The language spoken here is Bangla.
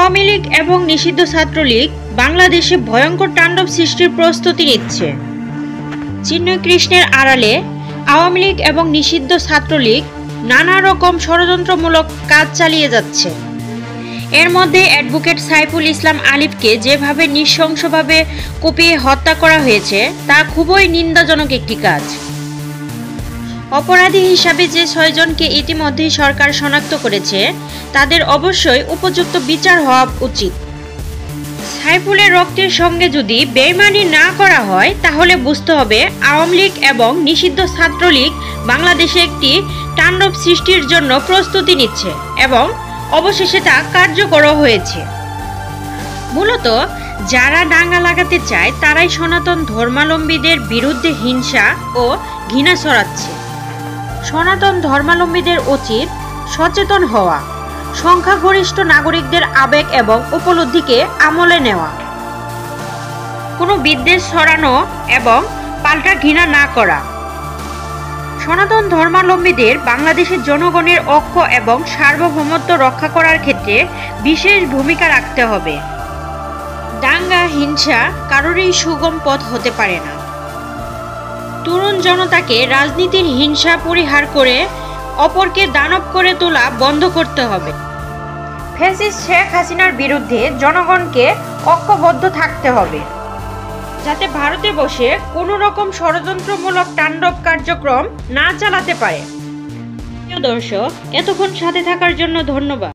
আওয়ামী লীগ এবং নিষিদ্ধ ছাত্রলীগ বাংলাদেশে ভয়ঙ্কর তাণ্ডব সৃষ্টির প্রস্তুতি নিচ্ছে। চিন্ময় কৃষ্ণের আড়ালে আওয়ামী লীগ এবং নিষিদ্ধ ছাত্রলীগ নানা রকম ষড়যন্ত্রমূলক কাজ চালিয়ে যাচ্ছে। এর মধ্যে অ্যাডভোকেট সাইফুল ইসলাম আলিফকে যেভাবে নৃশংসভাবে কুপিয়ে হত্যা করা হয়েছে তা খুবই নিন্দাজনক একটি কাজ। অপরাধী হিসাবে যে 6 জনকে ইতিমধ্যেই সরকার শনাক্ত করেছে তাদের অবশ্যই উপযুক্ত বিচার হওয়া উচিত। সাইফুলের রক্তের সঙ্গে যদি বেইমানি না করা হয় তাহলে বুঝতে হবে আওয়ামী লীগ এবং নিষিদ্ধ ছাত্রলীগ বাংলাদেশে একটি তাণ্ডব সৃষ্টির জন্য প্রস্তুতি নিচ্ছে এবং অবশেষে তা কার্যকরও হয়েছে। মূলত যারা দাঙ্গা লাগাতে চায় তারাই সনাতন ধর্মাবলম্বীদের বিরুদ্ধে হিংসা ও ঘৃণা ছড়াচ্ছে। সনাতন ধর্মাবলম্বীদের উচিত সচেতন হওয়া, সংখ্যাগরিষ্ঠ নাগরিকদের আবেগ এবং উপলব্ধিকে আমলে নেওয়া, কোনো বিদ্বেষ ছড়ানো এবং পাল্টা ঘৃণা না করা। সনাতন ধর্মাবলম্বীদের বাংলাদেশের জনগণের ঐক্য এবং সার্বভৌমত্ব রক্ষা করার ক্ষেত্রে বিশেষ ভূমিকা রাখতে হবে। দাঙ্গা হিংসা কারোরই সুগম পথ হতে পারে না। তরুণ জনতাকে রাজনীতির হিংসা পরিহার করে অপরকে দানব করে তোলা বন্ধ করতে হবে। ফ্যাসিস্ট শেখ হাসিনার বিরুদ্ধে জনগণকে ঐক্যবদ্ধ থাকতে হবে, যাতে ভারতে বসে কোনো রকম ষড়যন্ত্রমূলক তাণ্ডব কার্যক্রম না চালাতে পারে। প্রিয় দর্শক, এতক্ষণ সাথে থাকার জন্য ধন্যবাদ।